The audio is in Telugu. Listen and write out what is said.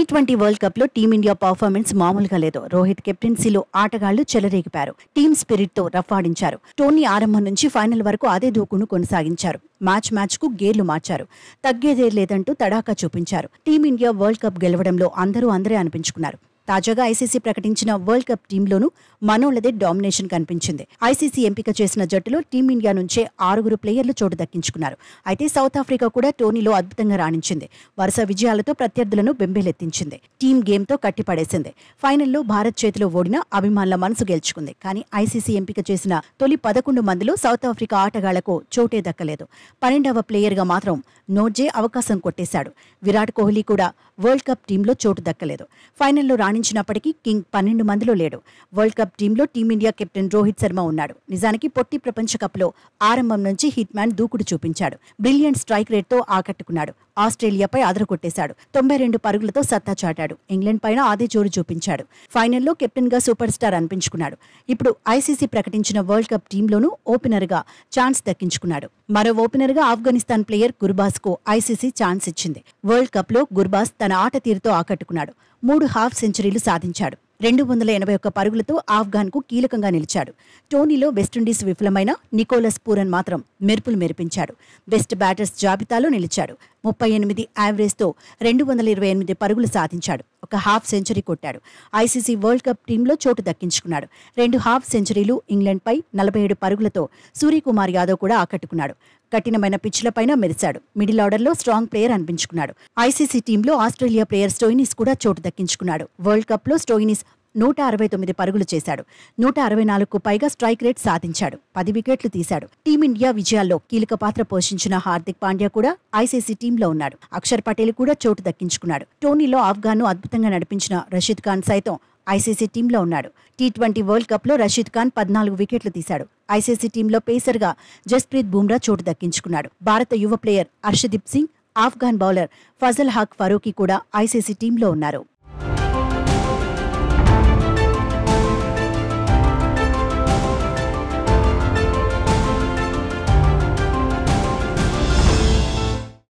T20 వరల్డ్ కప్ లో టీమిండియా పర్ఫార్మెన్స్ మామూలుగా లేదు. రోహిత్ కెప్టెన్సీలో ఆటగాళ్లు చెలరేగిపారు. టీమ్ స్పిరిట్ తో రఫాడించారు. టోర్నీ ఆరంభం నుంచి ఫైనల్ వరకు అదే దూకును కొనసాగించారు. మ్యాచ్ కు గేర్లు మార్చారు. తగ్గేదే లేదంటూ తడాకా చూపించారు. టీమిండియా వరల్డ్ కప్ గెలవడంలో అందరే అనిపించుకున్నారు. తాజాగా ఐసీసీ ప్రకటించిన వరల్డ్ కప్ టీంలోనూ మనోళ్లదే డామినేషన్ కనిపించింది. ఐసీసీ ఎంపిక చేసిన జట్టులో టీమిండియా నుంచే 6 ప్లేయర్లు చోటు దక్కించుకున్నారు. అయితే సౌత్ ఆఫ్రికా కూడా టోర్నీలో అద్భుతంగా రాణించింది. వరుస విజయాలతో ప్రత్యర్థులను బెంబేలెత్తించింది. టీం గేమ్తో కట్టిపడేసింది. ఫైనల్లో భారత్ చేతిలో ఓడిన అభిమానుల మనసు గెలుచుకుంది. కానీ ఐసీసీ ఎంపిక చేసిన తొలి 11 మందిలో సౌత్ ఆఫ్రికా ఆటగాళ్లకు చోటే దక్కలేదు. 12వ ప్లేయర్గా మాత్రం నోర్జే అవకాశం కొట్టేశాడు. విరాట్ కోహ్లీ కూడా వరల్డ్ కప్ టీంలో చోటు దక్కలేదు. ఫైనల్లో రాణించినప్పటికీ కింగ్ 12 మందిలో లేడు. వరల్డ్ కప్ టీంలో టీమిండియా కెప్టెన్ రోహిత్ శర్మ ఉన్నాడు. నిజానికి పొట్టి ప్రపంచ కప్లో ఆరంభం నుంచి హిట్ మ్యాన్ దూకుడు చూపించాడు. బ్రిలియంట్ స్ట్రైక్ రేట్తో ఆకట్టుకున్నాడు. ఆస్ట్రేలియాపై అదరగొట్టేశాడు. 92 పరుగులతో సత్తా చాటాడు. ఇంగ్లాండ్ పైన అదే జోరు చూపించాడు. ఫైనల్లో కెప్టెన్ గా సూపర్ స్టార్ అనిపించుకున్నాడు. ఇప్పుడు ఐసీసీ ప్రకటించిన వరల్డ్ కప్ టీంలోనూ ఓపెనర్ గా ఛాన్స్ దక్కించుకున్నాడు. మరో ఓపెనర్ గా ఆఫ్ఘనిస్తాన్ ప్లేయర్ గుర్బాస్ కు ఐసీసీ ఛాన్స్ ఇచ్చింది. వరల్డ్ కప్ లో గుర్బాస్ తన ఆట తీరుతో ఆకట్టుకున్నాడు. 3 హాఫ్ సెంచరీలు సాధించాడు. 281 పరుగులతో ఆఫ్ఘాన్ కు కీలకంగా నిలిచాడు. టోర్నీలో వెస్టిండీస్ విఫలమైన నికోలస్ పూరన్ మాత్రం మెరుపులు మెరిపించాడు. బెస్ట్ బ్యాటర్స్ జాబితాలో నిలిచాడు. 38 యావరేజ్తో 228 పరుగులు సాధించాడు. ఒక హాఫ్ సెంచరీ కొట్టాడు. ఐసీసీ వరల్డ్ కప్ టీంలో చోటు దక్కించుకున్నాడు. 2 హాఫ్ సెంచరీలు, ఇంగ్లాండ్పై 47 పరుగులతో సూర్యకుమార్ యాదవ్ కూడా ఆకట్టుకున్నాడు. కఠినమైన పిచ్లపైన మెరిశాడు. మిడిల్ ఆర్డర్లో స్ట్రాంగ్ ప్లేయర్ అనిపించుకున్నాడు. ఐసీసీ టీంలో ఆస్ట్రేలియా ప్లేయర్ స్టోయినిస్ కూడా చోటు దక్కించుకున్నాడు. వరల్డ్ కప్లో స్టోయినిస్ 169 పరుగులు చేశాడు. 164కు పైగా స్ట్రైక్ రేట్ సాధించాడు. 10 వికెట్లు తీశాడు. టీమిండియా విజయాల్లో కీలక పాత్ర పోషించిన హార్దిక్ పాండ్యా కూడా ఐసీసీ టీంలో ఉన్నాడు. అక్షర్ పటేల్ కూడా చోటు దక్కించుకున్నాడు. టోర్నీలో ఆఫ్ఘాన్ను అద్భుతంగా నడిపించిన రషీద్ ఖాన్ సైతం ఐసీసీ టీంలో ఉన్నాడు. T20 వరల్డ్ కప్ లో రషీద్ ఖాన్ 14 వికెట్లు తీశాడు. ఐసీసీ టీంలో పేసర్ గా జస్ప్రీత్ బుమ్రా చోటు దక్కించుకున్నాడు. భారత యువ ప్లేయర్ హర్షదీప్ సింగ్, ఆఫ్ఘాన్ బౌలర్ ఫజల్ హక్ ఫరూకీ కూడా ఐసీసీ టీంలో ఉన్నారు.